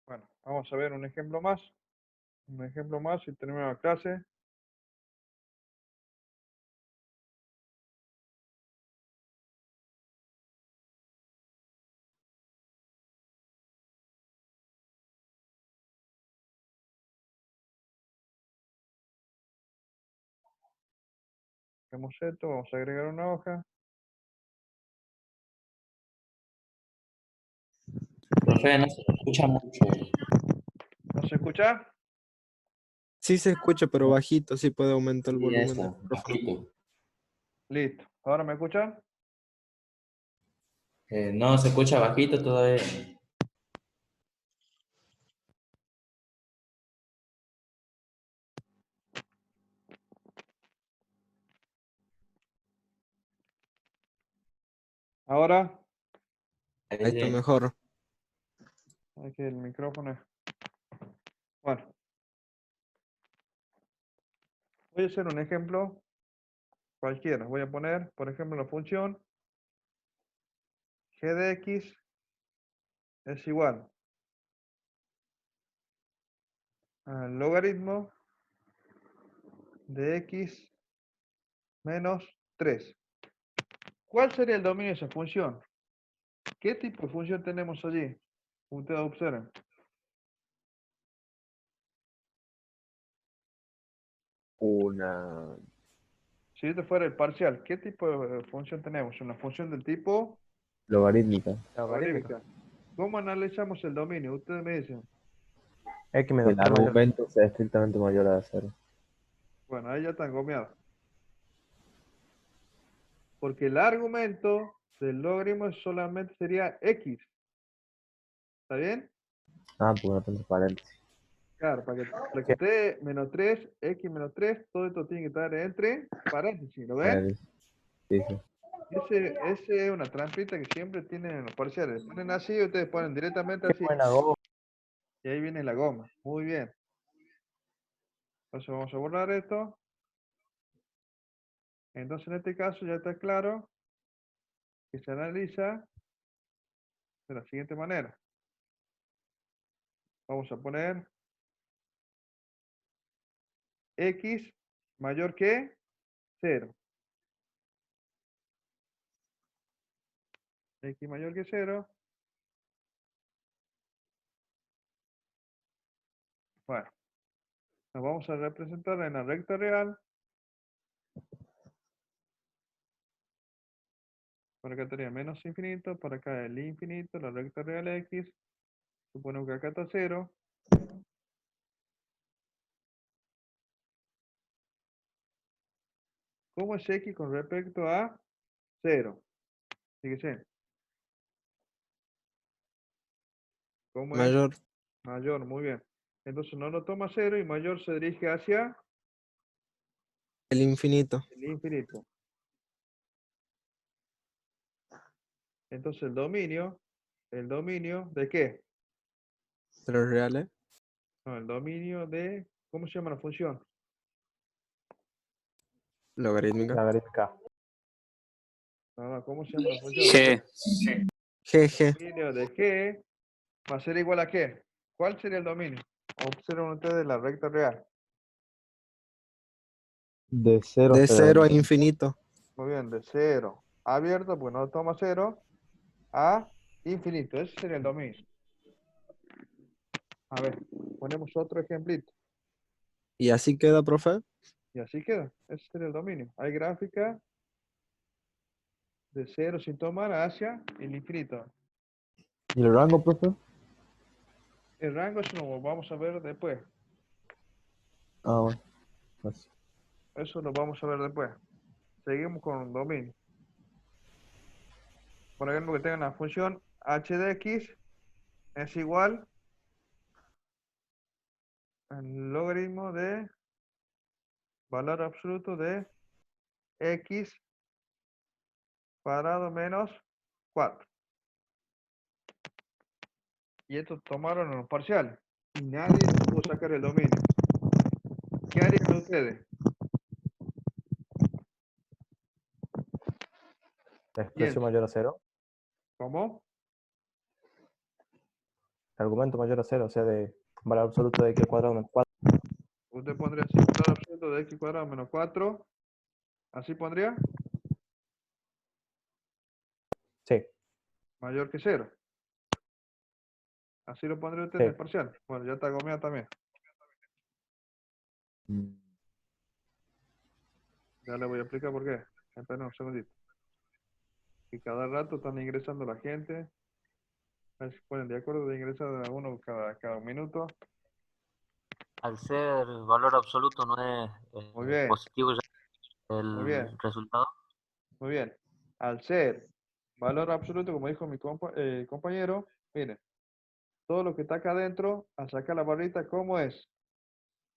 Bueno, vamos a ver un ejemplo más. Un ejemplo más y terminamos la clase. Hacemos esto, vamos a agregar una hoja. Profe, no se escucha mucho. ¿No se escucha? Sí se escucha, pero bajito, sí puede aumentar el Sí, volumen del eso, micrófono. bajito. Listo. ¿Ahora me escuchan? No, se escucha bajito todavía. Ahora, Ahí está Sí. mejor. aquí el micrófono. Bueno, voy a hacer un ejemplo cualquiera. Voy a poner, por ejemplo, la función g de x es igual al logaritmo de x menos 3. ¿Cuál sería el dominio de esa función? ¿Qué tipo de función tenemos allí? Ustedes observen. Una Si este fuera el parcial, ¿qué tipo de función tenemos? Una función del tipo logarítmica. logarítmica. ¿Cómo analizamos el dominio? Ustedes me dicen. X Que menos el 3 mayor. argumento sea estrictamente mayor a 0. Bueno, ahí ya están gomeados. Porque el argumento del logaritmo solamente sería x. ¿Está bien? Ah, pues no tanto paréntesis. Claro, para que esté menos 3, x menos 3, todo esto tiene que estar entre paréntesis. ¿Lo ven? Paréntesis. Sí, sí. Ese es una trampita que siempre tienen en los parciales. Ponen así y ustedes ponen directamente así. Buena goma. Y ahí viene la goma. Muy bien. Entonces vamos a borrar esto. Entonces en este caso ya está claro que se analiza de la siguiente manera. Vamos a poner x mayor que 0. X mayor que 0. Bueno, nos vamos a representar en la recta real. Por acá tenía menos infinito, por acá el infinito, la recta real x. Suponemos que acá está 0. ¿Cómo es x con respecto a 0? Fíjese. ¿Cómo es? Mayor. Mayor, muy bien. Entonces no lo toma 0 y mayor se dirige hacia El infinito. el infinito. Entonces ¿el dominio de qué? De los reales. No, el dominio de, ¿cómo se llama la función? Logarítmica. Logarítmica. No, ¿cómo se llama la función? G. GG. Dominio de G va a ser igual a qué? ¿Cuál sería el dominio? Observen ustedes la recta real. De 0 a De 0. 0 a infinito. Muy bien, de 0 abierto, pues no toma 0, a infinito. Ese sería el dominio. A ver, ponemos otro ejemplito. Y así queda, profe. Y así queda. Ese sería el dominio. Hay gráfica de 0 sin tomar hacia el infinito. ¿Y el rango, profe? El rango eso lo vamos a ver después. Ah, bueno. Pues, Eso lo vamos a ver después. Seguimos con dominio. Por ejemplo, que tengan la función h de x es igual al logaritmo de valor absoluto de x cuadrado menos 4. Y esto tomaron en los parciales. Y nadie pudo sacar el dominio. ¿Qué harían ustedes? Expresión Piensen. mayor a 0. ¿Cómo? argumento mayor a 0, o sea, de valor absoluto de x al cuadrado menos 4. Usted pondría así, valor absoluto de x cuadrado menos 4. ¿Así pondría? Sí, Mayor que 0. Así lo pondría usted en el sí. parcial. Bueno, ya está comido también. Ya le voy a explicar por qué. Esperen un segundito. Y cada rato están ingresando la gente. A ver si ponen de acuerdo de ingresar a uno cada un minuto. Al ser valor absoluto no es Muy bien, positivo ya muy bien, el resultado. muy bien. Al ser valor absoluto, como dijo mi compañero, miren, todo lo que está acá adentro, al sacar la barrita, ¿cómo es?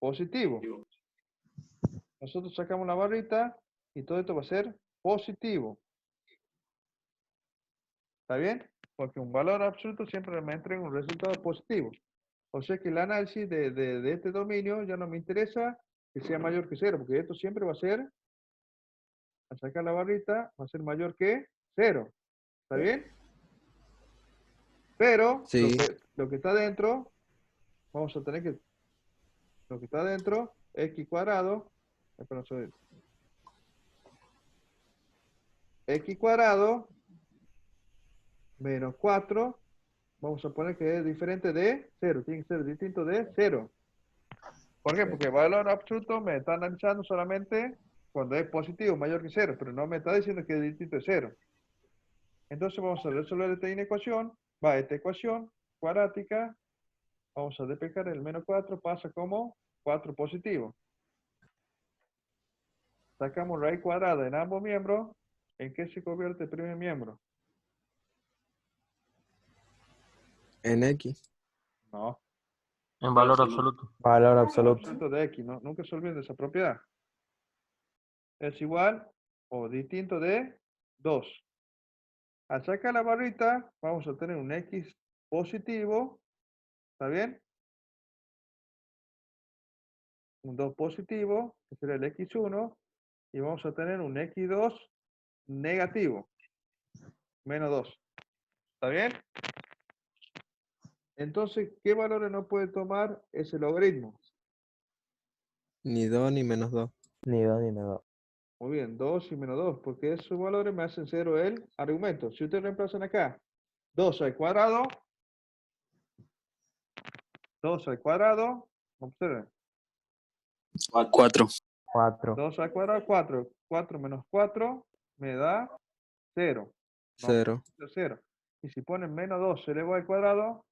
Positivo. Nosotros sacamos la barrita y todo esto va a ser positivo. ¿Está bien? Porque un valor absoluto siempre me entrega un resultado positivo. O sea que el análisis de este dominio ya no me interesa que sea mayor que 0, porque esto siempre va a ser, al sacar la barrita, va a ser mayor que 0. ¿Está bien? Pero Sí. lo que está dentro, vamos a tener que, lo que está dentro, x cuadrado, espera un segundo. X cuadrado menos 4, vamos a poner que es diferente de 0, tiene que ser distinto de 0. ¿Por qué? Porque el valor absoluto me está analizando solamente cuando es positivo, mayor que 0, pero no me está diciendo que es distinto de 0. Entonces vamos a resolver esta ecuación cuadrática, vamos a despejar el menos 4, pasa como 4 positivo. Sacamos raíz cuadrada en ambos miembros, ¿en qué se convierte el primer miembro? En X. No, En valor absoluto. Valor absoluto. absoluto de x, ¿no? Nunca se olviden de esa propiedad. Es igual o distinto de 2. Al sacar la barrita, vamos a tener un x positivo, ¿está bien? Un 2 positivo, que será el x1, y vamos a tener un x2 negativo, menos 2. ¿Está bien? Entonces, ¿qué valores no puede tomar ese logaritmo? Ni 2 ni menos 2. Ni 2 ni menos 2. Muy bien, 2 y menos 2, porque esos valores me hacen 0 el argumento. Si ustedes reemplazan acá, 2 al cuadrado, 2 al cuadrado, observen, 4. 4. 2 al cuadrado, 4. 4 menos 4 me da 0. No, 0. 0. Y si ponen menos 2 elevado al cuadrado,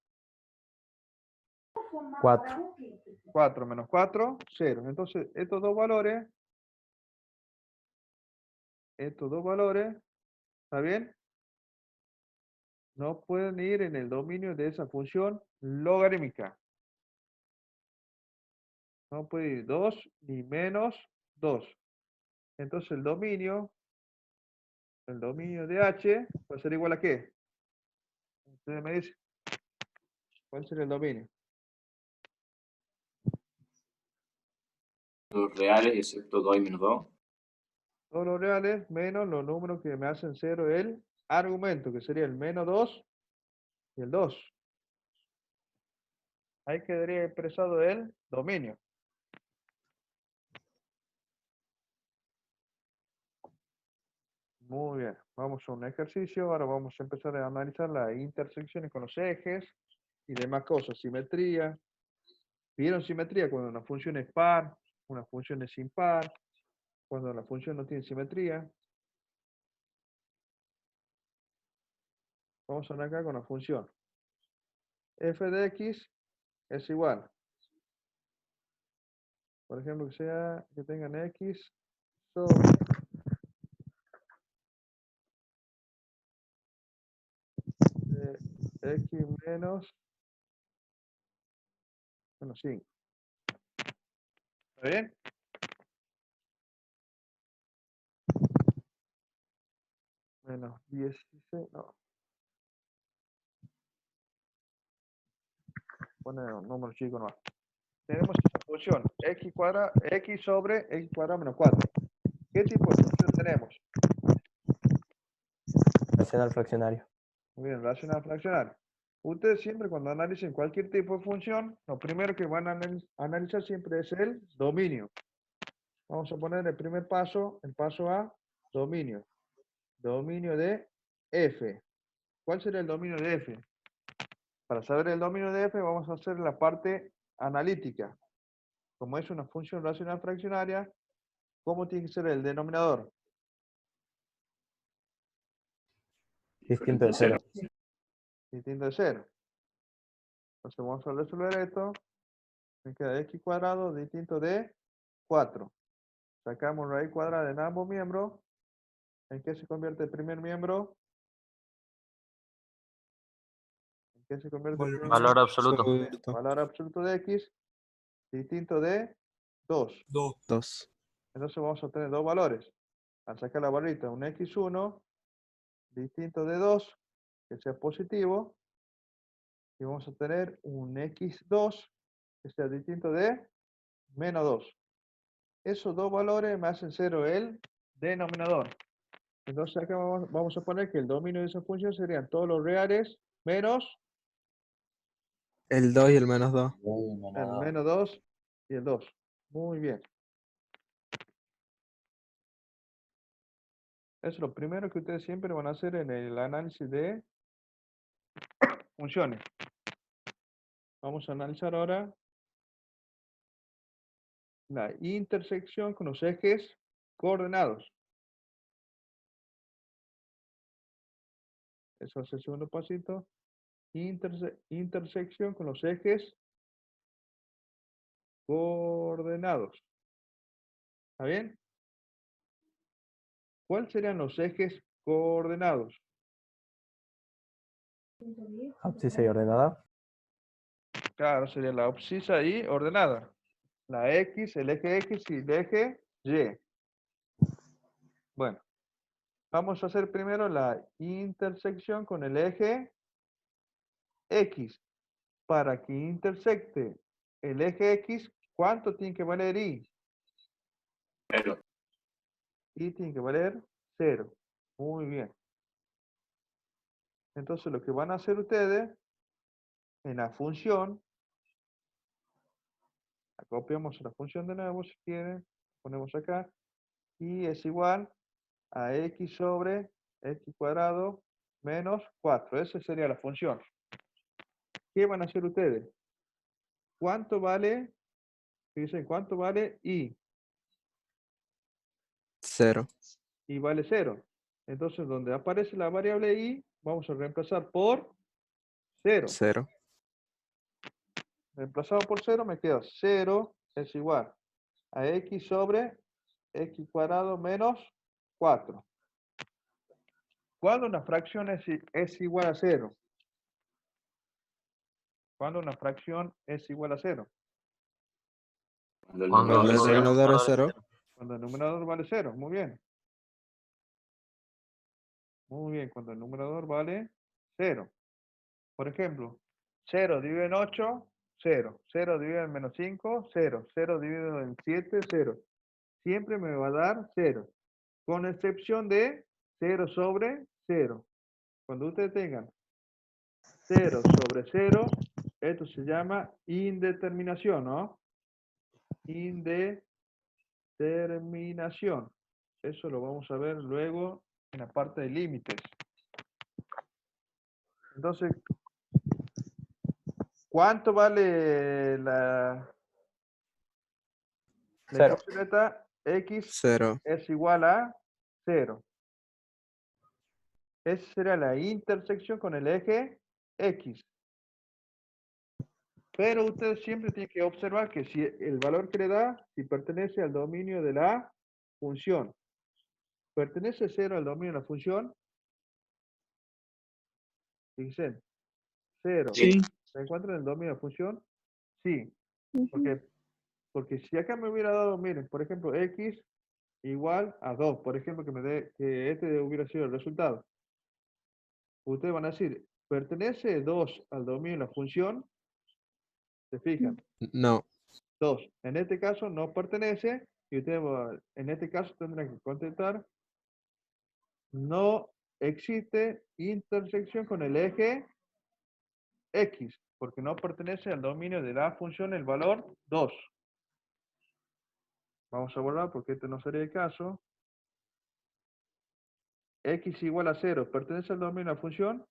4. 4 menos 4, 0. Entonces, estos dos valores, ¿está bien? No pueden ir en el dominio de esa función logarítmica. No puede ir 2 ni menos 2. Entonces el dominio de h va a ser igual a ¿qué? Ustedes me dicen, ¿cuál será el dominio? Los reales, excepto 2 y menos 2. Todos los reales menos los números que me hacen 0 el argumento, que sería el menos 2 y el 2. Ahí quedaría expresado el dominio. Muy bien, vamos a un ejercicio. Ahora vamos a empezar a analizar las intersecciones con los ejes y demás cosas. Simetría. ¿Vieron simetría cuando una función es par, una función es impar, cuando la función no tiene simetría? Vamos a hablar acá con la función. F de x es igual. Por ejemplo, que tengan x sobre x menos 5. ¿Está bien? Menos 16, no. Pone un número chico nomás. Tenemos esta función, x sobre x cuadrado menos 4. ¿Qué tipo de función tenemos? Racional fraccionario. Muy bien, racional fraccionario. Ustedes siempre cuando analicen cualquier tipo de función, lo primero que van a analizar siempre es el dominio. Vamos a poner el primer paso, el paso A, dominio. Dominio de f. ¿Cuál sería el dominio de f? Para saber el dominio de f vamos a hacer la parte analítica. Como es una función racional fraccionaria, ¿cómo tiene que ser el denominador? Distinto de cero. Distinto de 0. Entonces vamos a resolver esto. Me queda x cuadrado distinto de 4. Sacamos raíz cuadrada en ambos miembros. ¿En qué se convierte el primer miembro? ¿En qué se convierte el primer Valor miembro? absoluto. Absoluto. Valor absoluto de x distinto de 2. 2. Entonces vamos a tener dos valores. Al sacar la barrita, un x1 distinto de 2, que sea positivo. Y vamos a tener un x2 que sea distinto de menos 2. Esos dos valores me hacen 0 el denominador. Entonces acá vamos a poner que el dominio de esa función serían todos los reales menos El 2 y el menos 2. el menos 2 y el 2. Muy bien. Eso es lo primero que ustedes siempre van a hacer en el análisis de funciones. Vamos a analizar ahora la intersección con los ejes coordenados. Eso es el segundo pasito. Intersección con los ejes coordenados. ¿Está bien? ¿Cuáles serían los ejes coordenados? Abscisa y ordenada. Claro, sería la abscisa y ordenada. La X, el eje X y el eje Y. Bueno, vamos a hacer primero la intersección con el eje X. Para que intersecte el eje X, ¿cuánto tiene que valer Y? 0. Y tiene que valer 0. Muy bien. Entonces lo que van a hacer ustedes en la función, copiamos la función de nuevo si quieren, ponemos acá, y es igual a x sobre x cuadrado menos 4. Esa sería la función. ¿Qué van a hacer ustedes? ¿Cuánto vale? Dicen, ¿cuánto vale y? 0. Y vale 0. Entonces, donde aparece la variable y, vamos a reemplazar por 0. 0. Reemplazado por 0 me queda 0 es igual a x sobre x cuadrado menos 4. ¿Cuándo una fracción es igual a 0? ¿Cuándo una fracción es igual a 0? Cuando el Cuando Cuando numerador el es 0. denominador es es 0. Cuando el numerador vale 0. Muy bien. Muy bien, cuando el numerador vale 0. Por ejemplo, 0 dividido en 8, 0. 0 dividido en menos 5, 0. 0 dividido en 7, 0. Siempre me va a dar 0. Con excepción de 0 sobre 0. Cuando ustedes tengan 0 sobre 0, esto se llama indeterminación, ¿no? Indeterminación. Eso lo vamos a ver luego en la parte de límites. Entonces, ¿cuánto vale la 0. ecuación x 0. es igual a 0? Esa será la intersección con el eje x. Pero ustedes siempre tienen que observar que si el valor que le da, si pertenece al dominio de la función. ¿Pertenece 0 al dominio de la función? Fíjense, 0. Sí. ¿Se encuentra en el dominio de la función? Sí. Porque si acá me hubiera dado, miren, por ejemplo, x igual a 2, por ejemplo, que este hubiera sido el resultado. Ustedes van a decir, ¿pertenece 2 al dominio de la función? ¿Se fijan? No. 2. En este caso no pertenece, y ustedes en este caso tendrán que contestar, no existe intersección con el eje x, porque no pertenece al dominio de la función el valor 2. Vamos a borrar porque este no sería el caso. X igual a 0, ¿pertenece al dominio de la función?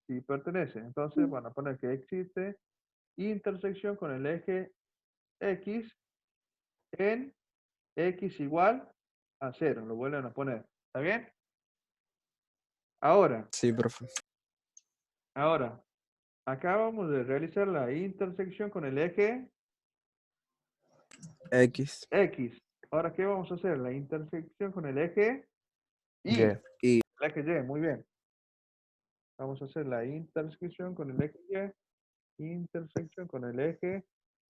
Sí, pertenece. Entonces van a poner que existe intersección con el eje X en X igual a 0. Lo vuelven a poner. ¿Está bien? Ahora, Sí, profe. acabamos de realizar la intersección con el eje X. X. Ahora, ¿qué vamos a hacer? La intersección con el eje Y. Y. Y. El eje Y, muy bien. Vamos a hacer la intersección con el eje Y. Intersección con el eje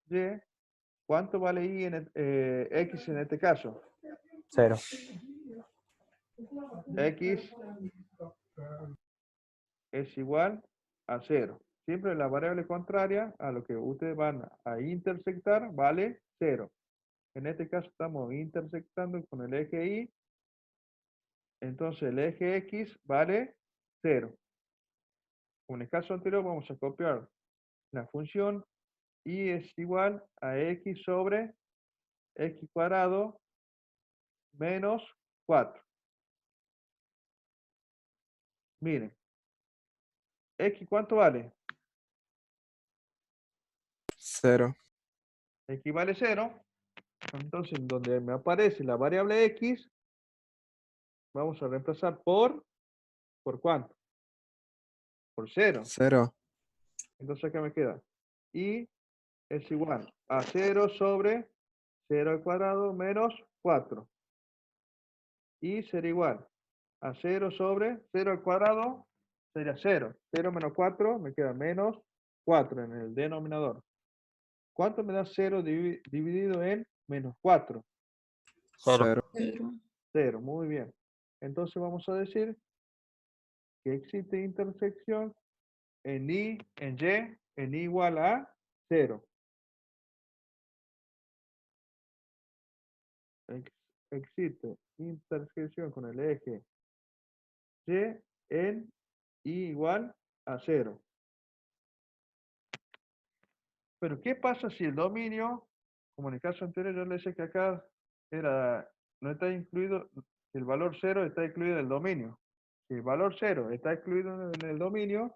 Y. ¿Cuánto vale Y X en este caso? 0. X es igual a 0. Siempre la variable contraria a lo que ustedes van a intersectar vale 0. En este caso estamos intersectando con el eje Y. Entonces el eje X vale 0. Como en el caso anterior vamos a copiar la función Y es igual a X sobre X cuadrado menos 4. Miren, X ¿cuánto vale? 0. X vale 0. Entonces, donde me aparece la variable X, vamos a reemplazar ¿por cuánto? Por 0. 0. Entonces acá me queda Y es igual a 0 sobre 0 al cuadrado menos 4. Y será igual a 0 sobre 0 al cuadrado, sería 0. 0 menos 4 me queda menos 4 en el denominador. ¿Cuánto me da 0 dividido en menos 4? 0. 0. 0, muy bien. Entonces vamos a decir que existe intersección en Y igual a 0. Existe intersección con el eje Y en Y igual a 0. Pero ¿qué pasa si el dominio, como en el caso anterior, yo le decía que acá no está incluido, el valor 0 está incluido en el dominio? Si el valor 0 está incluido en el dominio,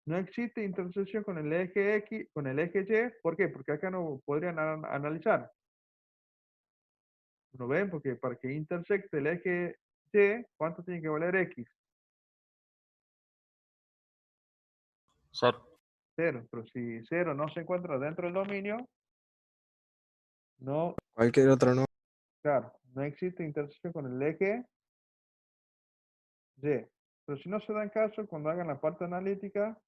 no existe intersección con el eje X, con el eje Y. ¿Por qué? Porque acá no podrían analizar. ¿Lo ven? Porque para que intersecte el eje Y, ¿cuánto tiene que valer X? 0. 0. Pero si 0 no se encuentra dentro del dominio, no, Cualquier otro no. claro, no existe intersección con el eje Y. Pero si no se dan caso, cuando hagan la parte analítica,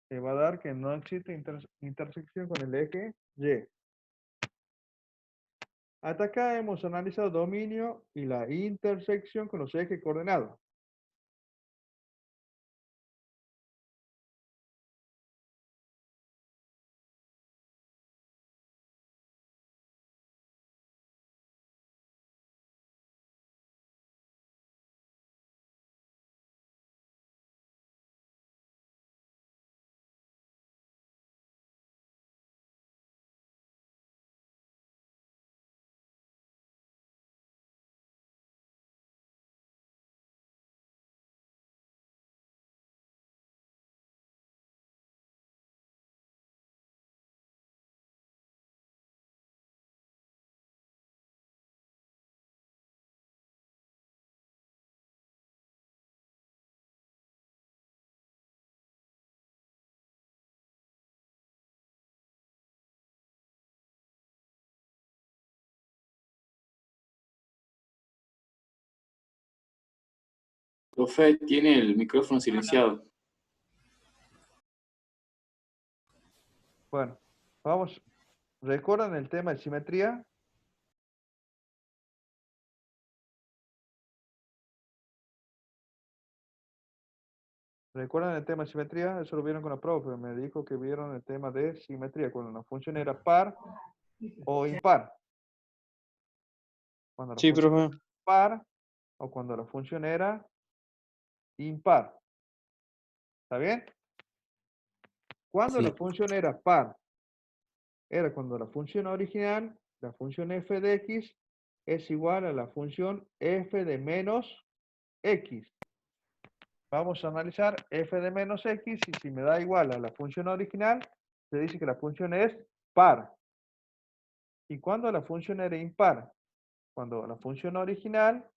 se va a dar que no existe intersección con el eje Y. Hasta acá hemos analizado dominio y la intersección con los ejes coordenados. Profe, tiene el micrófono silenciado. Bueno, vamos. ¿Recuerdan el tema de simetría? ¿Recuerdan el tema de simetría? Eso lo vieron con la profe. Me dijo que vieron el tema de simetría, cuando la función era par o impar. Cuando la Sí, función era profe. par o cuando la función era impar. ¿Está bien? Cuando la Sí. función era par, era cuando la función original, la función f de x, es igual a la función f de menos x. Vamos a analizar f de menos x y si me da igual a la función original, se dice que la función es par. ¿Y cuando la función era impar? Cuando la función original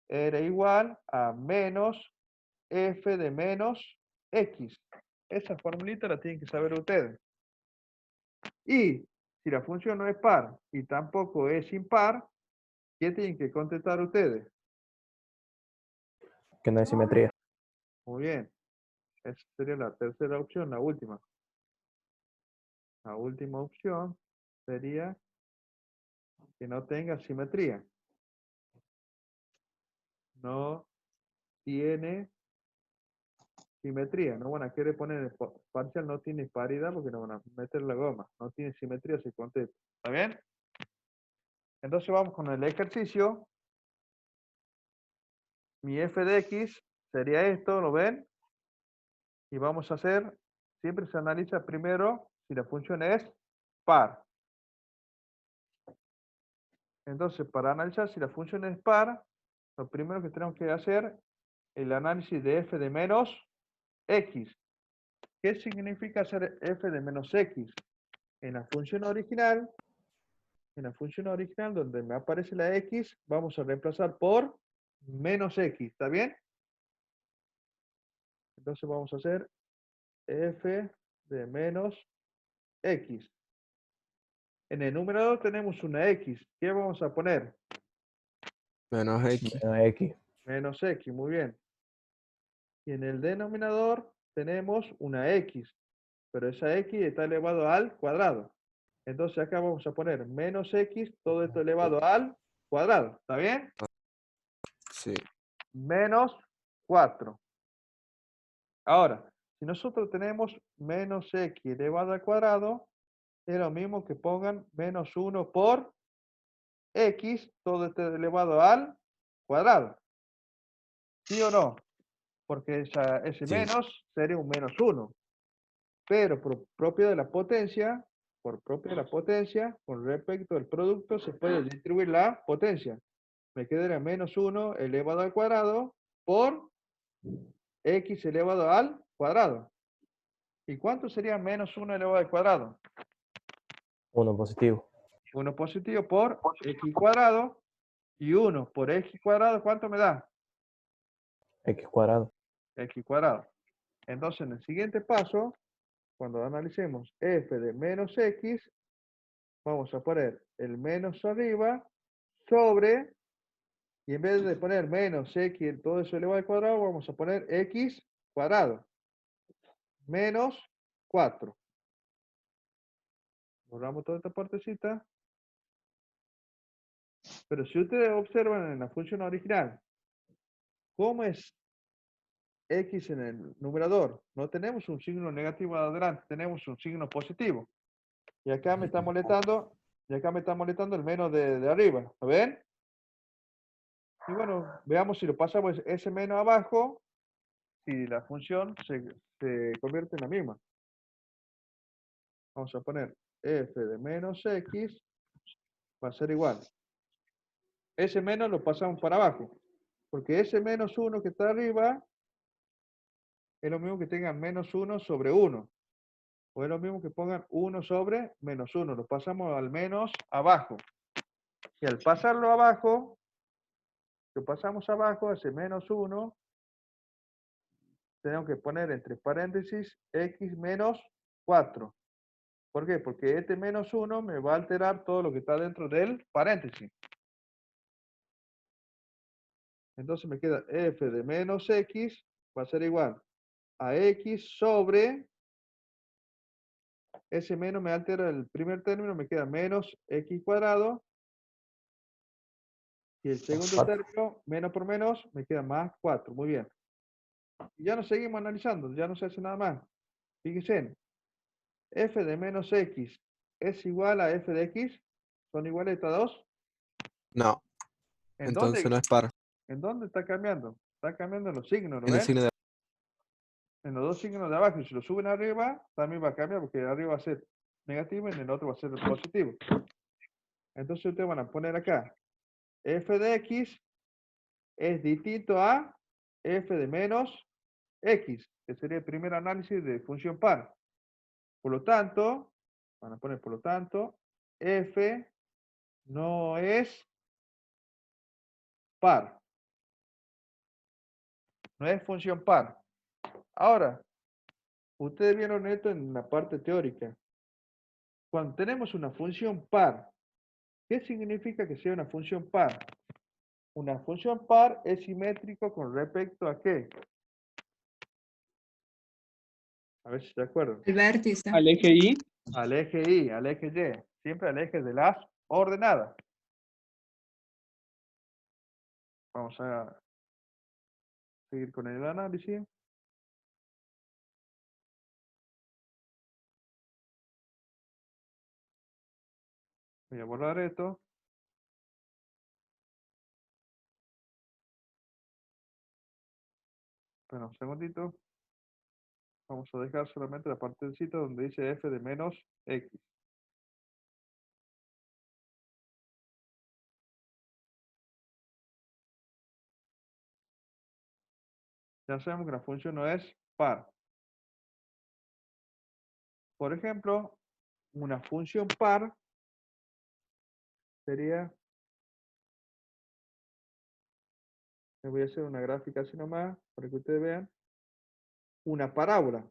era igual a menos f de menos x. Esa formulita la tienen que saber ustedes. Y si la función no es par y tampoco es impar, ¿qué tienen que contestar ustedes? Que no hay simetría. Muy bien. Esa sería la tercera opción, la última. La última opción sería que no tenga simetría. No tiene simetría. No van a querer poner el parcial, no tiene paridad porque no van a meter la goma. No tiene simetría, se contesta. ¿Está bien? Entonces vamos con el ejercicio. Mi f de x sería esto, ¿lo ven? Y vamos a hacer, siempre se analiza primero si la función es par. Entonces, para analizar si la función es par, lo primero que tenemos que hacer es el análisis de f de menos x. ¿Qué significa hacer f de menos x? En la función original, donde me aparece la x, vamos a reemplazar por menos x, ¿está bien? Entonces vamos a hacer f de menos x. En el numerador tenemos una x. ¿Qué vamos a poner? Menos X. Menos X. Menos x, muy bien. Y en el denominador tenemos una x, pero esa x está elevado al cuadrado. Entonces acá vamos a poner menos x, todo esto elevado al cuadrado. ¿Está bien? Sí. Menos 4. Ahora, si nosotros tenemos menos x elevado al cuadrado, es lo mismo que pongan menos 1 por x, todo esto elevado al cuadrado. ¿Sí o no? Porque ese Sí. menos sería un menos 1. Pero por propio de la potencia, con respecto al producto, se puede distribuir la potencia. Me quedaría menos 1 elevado al cuadrado por x elevado al cuadrado. ¿Y cuánto sería menos 1 elevado al cuadrado? 1 positivo. 1 positivo por x cuadrado. Y 1 por x cuadrado, ¿cuánto me da? X cuadrado. X cuadrado. Entonces, en el siguiente paso, cuando analicemos f de menos x, vamos a poner el menos arriba sobre, y en vez de poner menos x, todo eso elevado al cuadrado, vamos a poner x cuadrado menos 4. Borramos toda esta partecita. Pero si ustedes observan en la función original, ¿cómo es x en el numerador? No tenemos un signo negativo adelante, tenemos un signo positivo. Y acá me está molestando el menos de arriba. ¿Lo ven? Y bueno, veamos si lo pasamos ese menos abajo, si la función se convierte en la misma. Vamos a poner f de menos x va a ser igual. Ese menos lo pasamos para abajo, porque ese menos 1 que está arriba es lo mismo que tengan menos 1 sobre 1. O es lo mismo que pongan 1 sobre menos 1. Lo pasamos al menos abajo. Y al pasarlo abajo, lo pasamos abajo, ese menos 1, tenemos que poner entre paréntesis x menos 4. ¿Por qué? Porque este menos 1 me va a alterar todo lo que está dentro del paréntesis. Entonces me queda f de menos x va a ser igual a x sobre, ese menos me altera el primer término, me queda menos x cuadrado. Y el segundo término, menos por menos, me queda más 4. Muy bien. Y ya nos seguimos analizando, ya no se hace nada más. Fíjense, f de menos x es igual a f de x. ¿Son iguales estas dos? No. ¿En Entonces dónde, no es par. ¿En dónde está cambiando? Está cambiando los signos, ¿no En el ven? signo de en los dos signos de abajo, y si lo suben arriba, también va a cambiar, porque arriba va a ser negativo y en el otro va a ser positivo. Entonces ustedes van a poner acá, f de x es distinto a f de menos x, que sería el primer análisis de función par. Por lo tanto, van a poner por lo tanto, f no es par, no es función par. Ahora, ustedes vieron esto en la parte teórica. Cuando tenemos una función par, ¿qué significa que sea una función par? Una función par es simétrico con respecto a ¿qué? A ver si te acuerdan. El vértice. Al eje Y. Al eje Y, al eje Y. Siempre al eje de las ordenadas. Vamos a seguir con el análisis. Voy a borrar esto. Espera un segundito. Vamos a dejar solamente la partecita donde dice f de menos x. Ya sabemos que la función no es par. Por ejemplo, una función par sería, les voy a hacer una gráfica así nomás, para que ustedes vean, una parábola.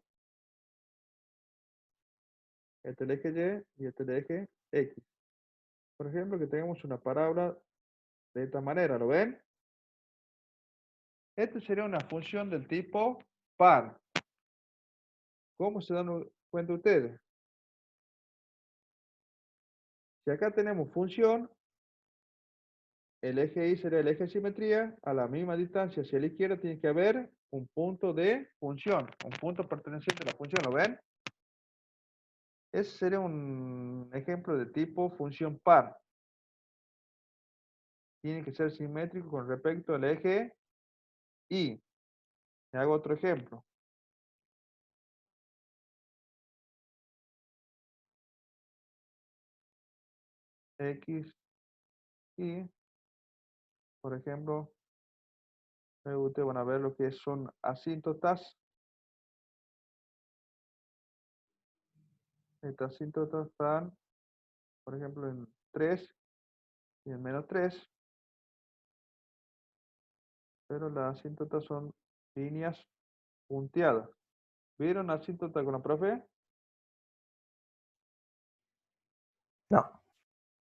Este es el eje Y y este es el eje X. Por ejemplo, que tengamos una parábola de esta manera, ¿lo ven? Esta sería una función del tipo par. ¿Cómo se dan cuenta ustedes? Si acá tenemos función, el eje Y sería el eje de simetría, a la misma distancia hacia la izquierda tiene que haber un punto de función, un punto perteneciente a la función, ¿lo ven? Ese sería un ejemplo de tipo función par. Tiene que ser simétrico con respecto al eje Y. Y hago otro ejemplo. X, Y, por ejemplo, luego ustedes van a ver lo que son asíntotas. Estas asíntotas están, por ejemplo, en 3 y en menos 3, pero las asíntotas son líneas punteadas. ¿Vieron asíntota con la profe? No.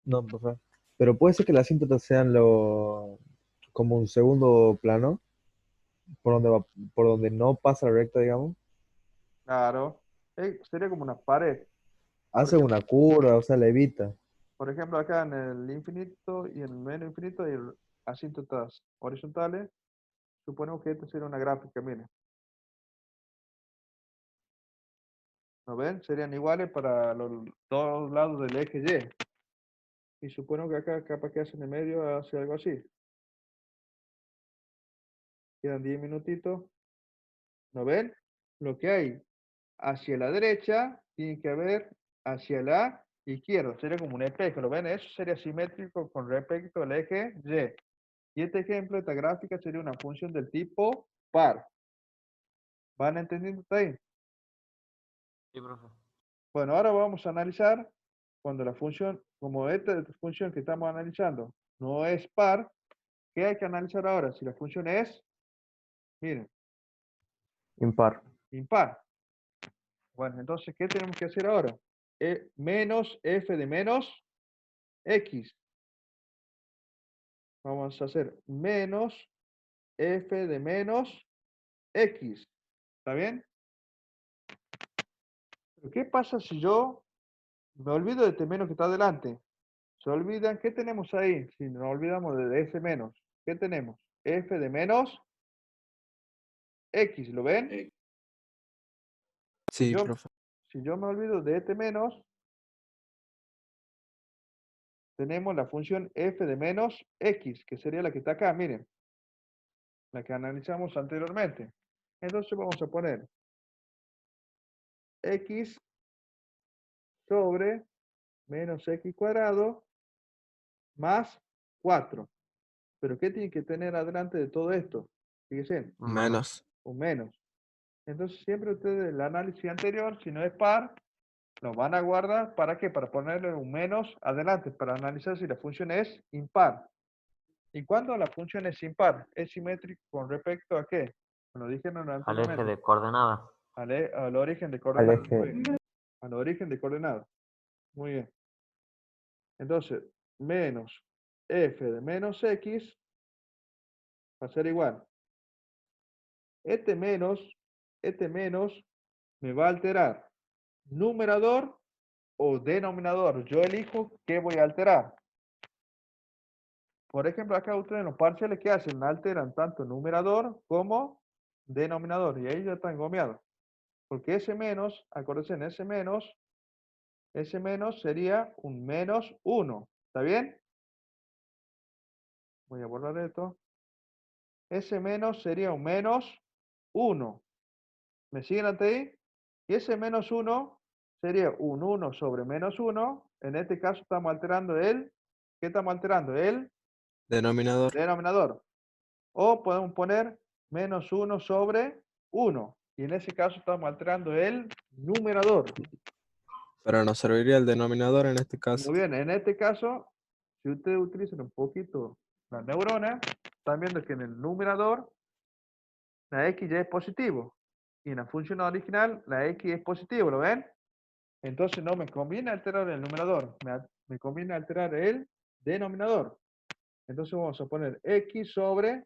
No, profe. Pero puede ser que las asíntotas sean como un segundo plano, por donde no pasa la recta, digamos. Claro. Sería como una pared. Hace una curva, o sea, la evita. Por ejemplo, acá en el infinito y en el menos infinito hay asíntotas horizontales. Suponemos que esta sería una gráfica, miren. ¿No ven? Serían iguales para los dos lados del eje Y. Y supongo que acá, capaz que hace en el medio, hace algo así. Quedan 10 minutitos. ¿No ven? Lo que hay hacia la derecha tiene que haber hacia la izquierda. Sería como un espejo. ¿Lo ven? Eso sería simétrico con respecto al eje Y. Y este ejemplo, esta gráfica sería una función del tipo par. ¿Van entendiendo hasta ahí? Sí, profe. Bueno, ahora vamos a analizar cuando la función, como esta función que estamos analizando no es par, ¿qué hay que analizar ahora? Si la función es, miren, Impar. impar. Bueno, entonces, ¿qué tenemos que hacer ahora? Menos f de menos x. Vamos a hacer menos f de menos x. ¿Está bien? Pero ¿qué pasa si yo me olvido de este menos que está adelante? ¿Se olvidan? ¿Qué tenemos ahí? Si nos olvidamos de ese menos, ¿qué tenemos? F de menos X, ¿lo ven? Si Sí, yo, profe. si yo me olvido de este menos, tenemos la función f de menos X, que sería la que está acá, miren, la que analizamos anteriormente. Entonces vamos a poner x sobre menos x cuadrado más 4. ¿Pero qué tiene que tener adelante de todo esto? Fíjense, Un menos. Menos. un menos. Entonces siempre ustedes el análisis anterior, si no es par, lo van a guardar. ¿Para qué? Para ponerle un menos adelante, para analizar si la función es impar. ¿Y cuando la función es impar? Es simétrico con respecto a qué? Lo dijeron Al eje anteriormente. de coordenadas. Al origen de Al coordenadas. eje. Muy bien. Al origen de coordenadas. Muy bien. Entonces, menos f de menos x va a ser igual. Este menos me va a alterar numerador o denominador. Yo elijo qué voy a alterar. Por ejemplo, acá ustedes en los parciales, ¿qué hacen? Alteran tanto numerador como denominador. Y ahí ya están gomeados. Porque ese menos, acuérdense, en ese menos sería un menos 1. ¿Está bien? Voy a borrar esto. Ese menos sería un menos 1. ¿Me siguen hasta ahí? Y ese menos 1 sería un 1 sobre menos 1. En este caso estamos alterando el, ¿qué estamos alterando? El Denominador. denominador. O podemos poner menos 1 sobre 1. Y en ese caso estamos alterando el numerador. Pero nos serviría el denominador en este caso. Muy bien, en este caso, si ustedes utilizan un poquito la neurona, están viendo que en el numerador la x ya es positivo. Y en la función original la x es positivo, ¿lo ven? Entonces no me conviene alterar el numerador, me conviene alterar el denominador. Entonces vamos a poner x sobre,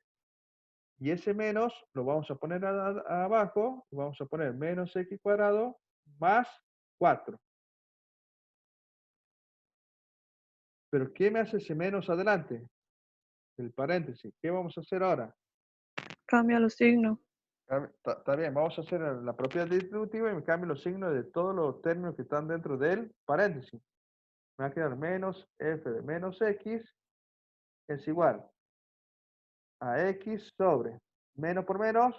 y ese menos lo vamos a poner abajo, vamos a poner menos x cuadrado más 4. Pero ¿qué me hace ese menos adelante? El paréntesis. ¿Qué vamos a hacer ahora? Cambia los signos. Está bien, vamos a hacer la propiedad distributiva y me cambio los signos de todos los términos que están dentro del paréntesis. Me va a quedar menos f de menos x es igual a x sobre menos por menos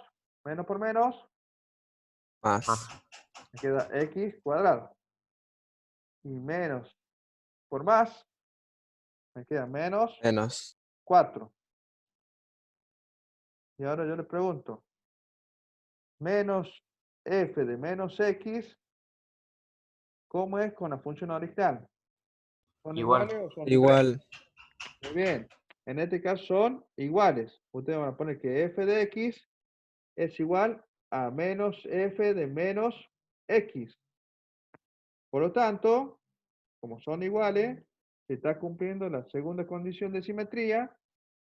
Más. me queda x cuadrado. Y menos por más me queda menos Menos. 4. Y ahora yo le pregunto, menos f de menos x, ¿cómo es con la función original? ¿Son Igual. iguales o son diferentes? Igual. Muy bien. En este caso son iguales. Ustedes van a poner que f de x es igual a menos f de menos x. Por lo tanto, como son iguales, se está cumpliendo la segunda condición de simetría.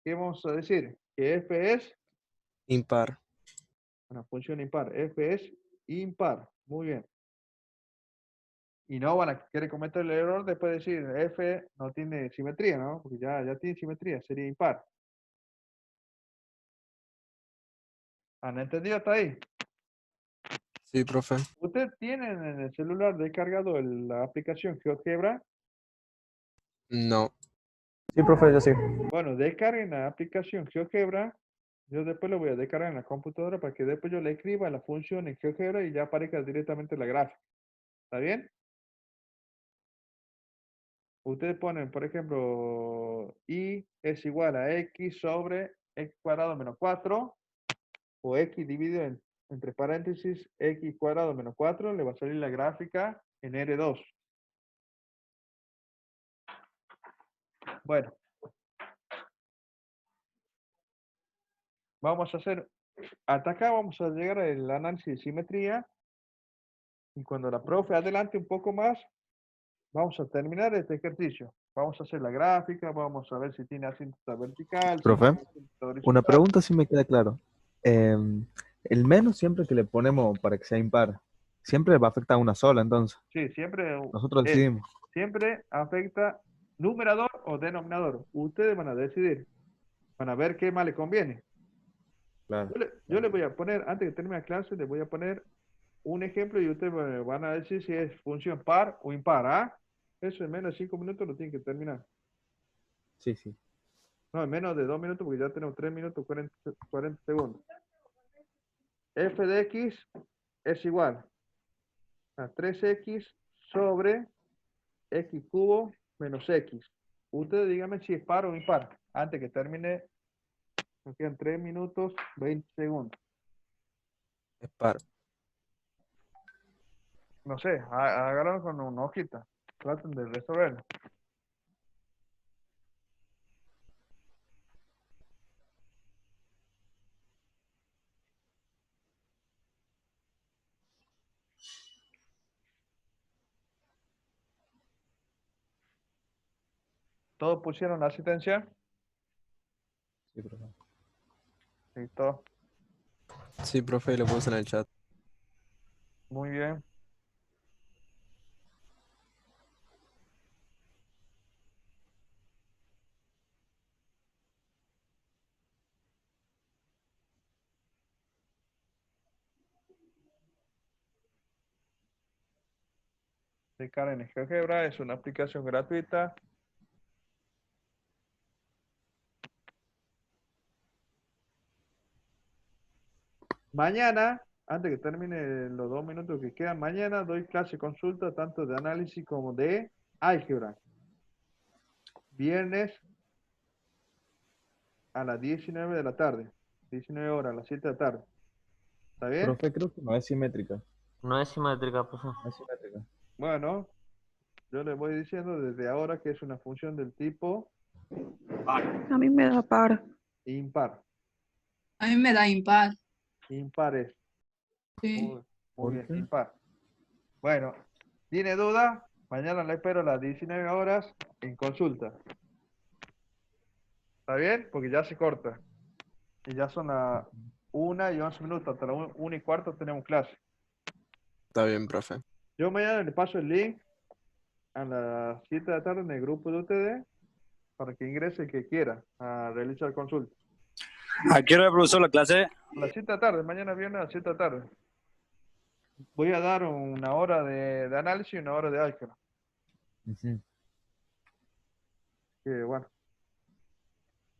¿Qué vamos a decir? Que f es Impar. una función impar. F es impar. Muy bien. Y no van a querer cometer el error después de decir f no tiene simetría, ¿no? Porque ya tiene simetría, sería impar. ¿Han entendido hasta ahí? Sí, profe. ¿Usted tiene en el celular descargado la aplicación GeoGebra? No. Sí, profe, yo sí. Bueno, descarguen la aplicación GeoGebra. Yo después lo voy a descargar en la computadora para que después yo le escriba la función en GeoGebra y ya aparezca directamente la gráfica. ¿Está bien? Ustedes ponen, por ejemplo, y es igual a x sobre x cuadrado menos 4 o x dividido entre paréntesis x cuadrado menos 4, le va a salir la gráfica en R2. Bueno, vamos a hacer, hasta acá vamos a llegar al análisis de simetría y cuando la profe adelante un poco más, vamos a terminar este ejercicio. Vamos a hacer la gráfica, vamos a ver si tiene asíntota vertical, si Profe, tiene asíntota una horizontal. pregunta sí me queda claro. El menos siempre que le ponemos para que sea impar, siempre va a afectar a una sola, entonces. Sí, siempre, Nosotros decidimos. siempre afecta numerador o denominador. Ustedes van a decidir, van a ver qué más le conviene. Claro. Yo le voy a poner, antes de terminar la clase, les voy a poner un ejemplo y ustedes van a decir si es función par o impar. ¿Ah? Eso en menos de 5 minutos lo tienen que terminar. Sí, sí. No, en menos de 2 minutos porque ya tenemos 3 minutos 40 segundos. F de x es igual a 3x sobre x cubo menos x. Ustedes díganme si es par o impar. Antes que termine, nos quedan 3 minutos 20 segundos. Es par. No sé, háganlo con una hojita. Traten de resolverlo. ¿Todos pusieron la asistencia? Sí, profe. Listo. Sí, profe, lo puse en el chat. Muy bien. De Karen GeoGebra es una aplicación gratuita. Mañana, antes que termine los 2 minutos que quedan, mañana doy clase consulta tanto de análisis como de álgebra. Viernes a las 19 de la tarde. 19 horas, a las 7 de la tarde. ¿Está bien? Profe, creo que no es simétrica. No es simétrica, profe. No es simétrica. Bueno, yo les voy diciendo desde ahora que es una función del tipo A mí me da par. impar. A mí me da impar. Impar es. Sí. Muy ¿Por bien, qué? impar. Bueno, ¿tiene duda? Mañana la espero a las 19 horas en consulta. ¿Está bien? Porque ya se corta. Y ya son las 1:11. Hasta las 1:15 tenemos clase. Está bien, profe. Yo mañana le paso el link a las 7 de la tarde en el grupo de ustedes para que ingrese el que quiera a realizar consulta. ¿A qué hora, profesor, la clase? A las 7 de la tarde, mañana viernes a las 7 de la tarde. Voy a dar una hora de análisis y una hora de álgebra. Ujú. Que bueno,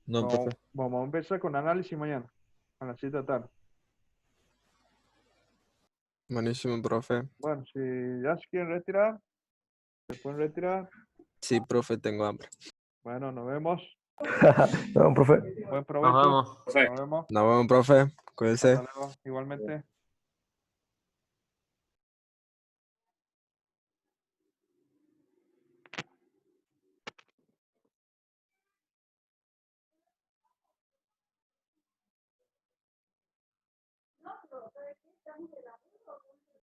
No, profe. vamos a empezar con análisis mañana a las 7 de la tarde. Buenísimo, profe. Bueno, si ya se quieren retirar, se pueden retirar. Sí, profe, tengo hambre. Bueno, nos vemos. No, profe. Buen Nos provecho. vemos. Profe. Nos vemos. Nos vemos, profe. Cuídense. Hasta luego. Igualmente.